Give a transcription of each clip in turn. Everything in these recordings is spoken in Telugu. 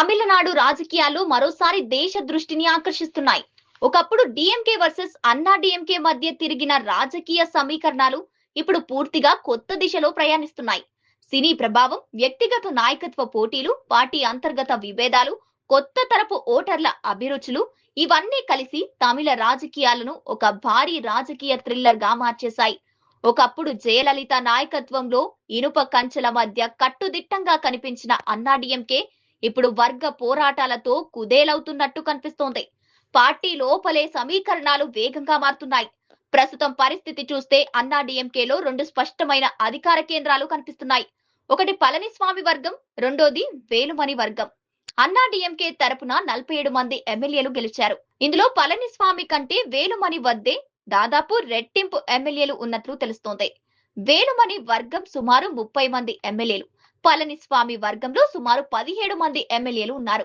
తమిళనాడు రాజకీయాలు మరోసారి దేశ దృష్టిని ఆకర్షిస్తున్నాయి. ఒకప్పుడు డిఎంకే వర్సెస్ అన్నా డిఎంకే మధ్య తిరిగిన రాజకీయ సమీకరణాలు ఇప్పుడు పూర్తిగా కొత్త దిశలో ప్రయాణిస్తున్నాయి. సినీ ప్రభావం, వ్యక్తిగత నాయకత్వ పోటీలు, పార్టీ అంతర్గత విభేదాలు, కొత్త తరపు ఓటర్ల అభిరుచులు ఇవన్నీ కలిసి తమిళ రాజకీయాలను ఒక భారీ రాజకీయ థ్రిల్లర్ గా మార్చేశాయి. ఒకప్పుడు జయలలిత నాయకత్వంలో ఇనుప కంచెల మధ్య కట్టుదిట్టంగా కనిపించిన అన్నా డిఎంకే ఇప్పుడు వర్గ పోరాటాలతో కుదేలవుతున్నట్టు కనిపిస్తోంది. పార్టీ లోపలే సమీకరణాలు వేగంగా మారుతున్నాయి. ప్రస్తుతం పరిస్థితి చూస్తే అన్నా డిఎంకేలో రెండు స్పష్టమైన అధికార కేంద్రాలు కనిపిస్తున్నాయి. ఒకటి పళనిస్వామి వర్గం, రెండోది వేలుమణి వర్గం. అన్నా డిఎంకే తరపున 47 మంది ఎమ్మెల్యేలు గెలిచారు. ఇందులో పళనిస్వామి కంటే వేలుమణి వద్దే దాదాపు రెట్టింపు ఎమ్మెల్యేలు ఉన్నట్లు తెలుస్తోంది. వేలుమణి వర్గం సుమారు 30 మంది ఎమ్మెల్యేలు, పళనిస్వామి వర్గంలో సుమారు 17 మంది ఎమ్మెల్యేలు ఉన్నారు.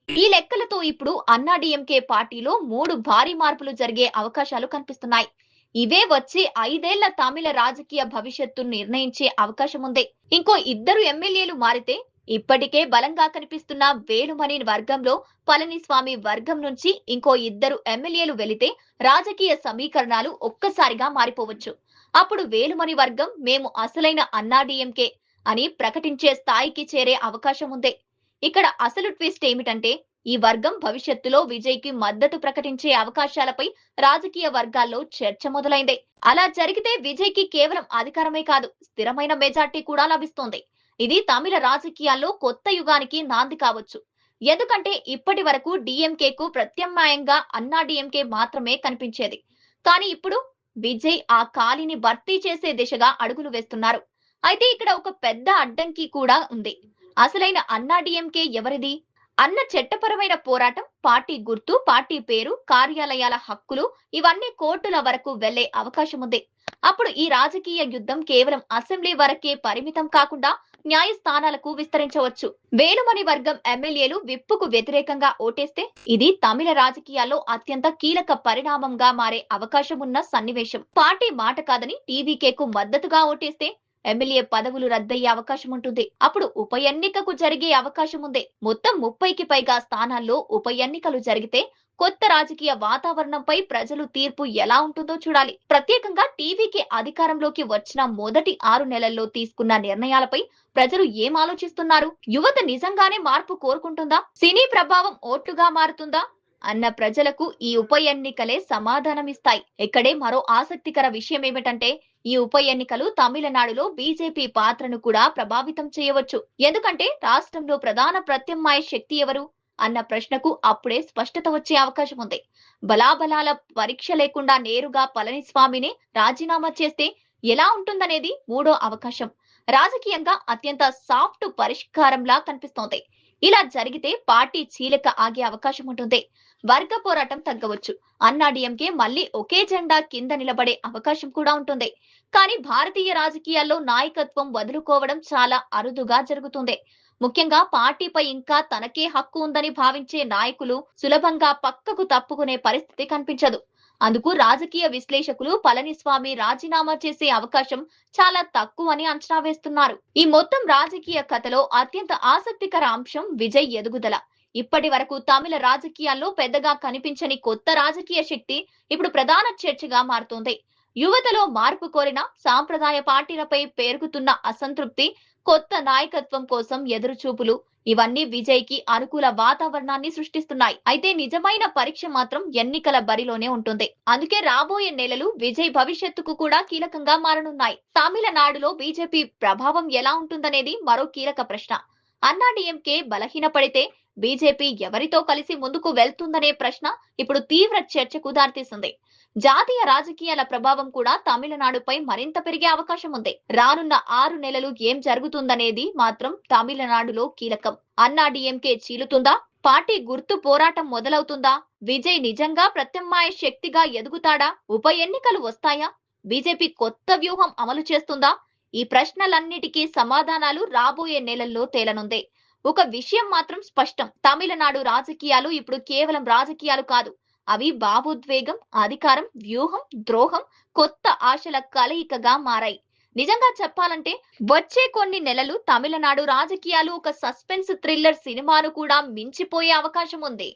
ఈ లెక్కలతో ఇప్పుడు అన్నా డిఎంకే పార్టీలో 3 భారీ మార్పులు జరిగే అవకాశాలు కనిపిస్తున్నాయి. ఇవే వచ్చే 5 ఏళ్ల తమిళ రాజకీయ భవిష్యత్తును నిర్ణయించే అవకాశం ఉంది. ఇంకో 2 ఎమ్మెల్యేలు మారితే ఇప్పటికే బలంగా కనిపిస్తున్న వేలుమణి వర్గంలో పళనిస్వామి వర్గం నుంచి ఇంకో 2 ఎమ్మెల్యేలు వెళితే రాజకీయ సమీకరణాలు ఒక్కసారిగా మారిపోవచ్చు. అప్పుడు వేలుమణి వర్గం మేము అసలైన అన్నా డిఎంకే అని ప్రకటించే స్థాయికి చేరే అవకాశం ఉంది. ఇక్కడ అసలు ట్విస్ట్ ఏమిటంటే ఈ వర్గం భవిష్యత్తులో విజయ్ కి మద్దతు ప్రకటించే అవకాశాలపై రాజకీయ వర్గాల్లో చర్చ మొదలైంది. అలా జరిగితే విజయ్ కి కేవలం అధికారమే కాదు, స్థిరమైన మెజార్టీ కూడా లభిస్తోంది. ఇది తమిళ రాజకీయాల్లో కొత్త యుగానికి నాంది కావచ్చు. ఎందుకంటే ఇప్పటి వరకు డిఎంకేకు ప్రత్యామ్నాయంగా అన్నా డిఎంకే మాత్రమే కనిపించేది. కానీ ఇప్పుడు విజయ్ ఆ ఖాళీని భర్తీ చేసే దిశగా అడుగులు వేస్తున్నారు. అయితే ఇక్కడ ఒక పెద్ద అడ్డంకి కూడా ఉంది. అసలైన అన్నా డిఎంకే ఎవరిది? అన్న చట్టపరమైన పోరాటం, పార్టీ గుర్తు, పార్టీ పేరు, కార్యాలయాల హక్కులు ఇవన్నీ కోర్టుల వరకు వెళ్లే అవకాశం ఉంది. అప్పుడు ఈ రాజకీయ యుద్ధం కేవలం అసెంబ్లీ వరకే పరిమితం కాకుండా న్యాయస్థానాలకు విస్తరించవచ్చు. వేలుమణి వర్గం ఎమ్మెల్యేలు విప్పుకు వ్యతిరేకంగా ఓటేస్తే ఇది తమిళ రాజకీయాల్లో అత్యంత కీలక పరిణామంగా మారే అవకాశం ఉన్న సన్నివేశం. పార్టీ మాట కాదని టీవీకేకు మద్దతుగా ఓటేస్తే ఎమ్మెల్యే పదవులు రద్దయ్యే అవకాశం ఉంటుంది. అప్పుడు ఉప ఎన్నికకు జరిగే అవకాశం ఉంది. మొత్తం 30కి పైగా స్థానాల్లో ఉప ఎన్నికలు జరిగితే కొత్త రాజకీయ వాతావరణంపై ప్రజలు తీర్పు ఎలా ఉంటుందో చూడాలి. ప్రత్యేకంగా టీవీకి అధికారంలోకి వచ్చిన మొదటి 6 నెలల్లో తీసుకున్న నిర్ణయాలపై ప్రజలు ఏం ఆలోచిస్తున్నారు? యువత నిజంగానే మార్పు కోరుకుంటుందా? సినీ ప్రభావం ఓట్లుగా మారుతుందా అన్న ప్రజలకు ఈ ఉప ఎన్నికలే సమాధానమిస్తాయి. ఇక్కడే మరో ఆసక్తికర విషయం ఏమిటంటే ఈ ఉప ఎన్నికలు తమిళనాడులో బీజేపీ పాత్రను కూడా ప్రభావితం చేయవచ్చు. ఎందుకంటే రాష్ట్రంలో ప్రధాన ప్రత్యామ్నాయ శక్తి ఎవరు అన్న ప్రశ్నకు అప్పుడే స్పష్టత వచ్చే అవకాశం ఉంది. బలాబలాల పరీక్ష లేకుండా నేరుగా పళనిస్వామిని రాజీనామా చేస్తే ఎలా ఉంటుందనేది మూడో అవకాశం. రాజకీయంగా అత్యంత సాఫ్ట్ పరిష్కారంలా కనిపిస్తోంది. ఇలా జరిగితే పార్టీ చీలిక ఆగే అవకాశం ఉంటుంది. వర్గ పోరాటం తగ్గవచ్చు. అన్నా డిఎంకే మళ్ళీ ఒకే జెండా కింద నిలబడే అవకాశం కూడా ఉంటుంది. కానీ భారతీయ రాజకీయాల్లో నాయకత్వం వదులుకోవడం చాలా అరుదుగా జరుగుతుంది. ముఖ్యంగా పార్టీపై ఇంకా తనకే హక్కు ఉందని భావించే నాయకులు సులభంగా పక్కకు తప్పుకునే పరిస్థితి కనిపించదు. అందుకు రాజకీయ విశ్లేషకులు పళనిస్వామి రాజీనామా చేసే అవకాశం చాలా తక్కువని అంచనా వేస్తున్నారు. ఈ మొత్తం రాజకీయ కథలో అత్యంత ఆసక్తికర అంశం విజయ్ ఎదుగుదల. ఇప్పటి వరకు తమిళ రాజకీయాల్లో పెద్దగా కనిపించని కొత్త రాజకీయ శక్తి ఇప్పుడు ప్రధాన చర్చగా మారుతోంది. యువతలో మార్పు కోరిన సాంప్రదాయ పార్టీలపై పెరుగుతున్న అసంతృప్తి, కొత్త నాయకత్వం కోసం ఎదురుచూపులు ఇవన్నీ విజయ్ కి అనుకూల వాతావరణాన్ని సృష్టిస్తున్నాయి. అయితే నిజమైన పరీక్ష మాత్రం ఎన్నికల బరిలోనే ఉంటుంది. అందుకే రాబోయే నెలలు విజయ్ భవిష్యత్తుకు కూడా కీలకంగా మారనున్నాయి. తమిళనాడులో బీజేపీ ప్రభావం ఎలా ఉంటుందనేది మరో కీలక ప్రశ్న. అన్నా డిఎంకే బలహీనపడితే బీజేపీ ఎవరితో కలిసి ముందుకు వెళ్తుందనే ప్రశ్న ఇప్పుడు తీవ్ర చర్చకు దారితీసింది. జాతీయ రాజకీయాల ప్రభావం కూడా తమిళనాడుపై మరింత పెరిగే అవకాశం ఉంది. రానున్న 6 నెలలు ఏం జరుగుతుందనేది మాత్రం తమిళనాడులో కీలకం. అన్నా డిఎంకే చీలుతుందా? పార్టీ గుర్తు పోరాటం మొదలవుతుందా? విజయ్ నిజంగా ప్రత్యామ్నాయ శక్తిగా ఎదుగుతాడా? ఉప ఎన్నికలు వస్తాయా? బీజేపీ కొత్త వ్యూహం అమలు చేస్తుందా? ఈ ప్రశ్నలన్నిటికీ సమాధానాలు రాబోయే నెలల్లో తేలనుంది. ఒక విషయం మాత్రం స్పష్టం. తమిళనాడు రాజకీయాలు ఇప్పుడు కేవలం రాజకీయాలు కాదు. అవి భావోద్వేగం, అధికారం, వ్యూహం, ద్రోహం, కొత్త ఆశల కలయికగా మారాయి. నిజంగా చెప్పాలంటే వచ్చే కొన్ని నెలలు తమిళనాడు రాజకీయాలు ఒక సస్పెన్స్ థ్రిల్లర్ సినిమాను కూడా మించిపోయే అవకాశం ఉంది.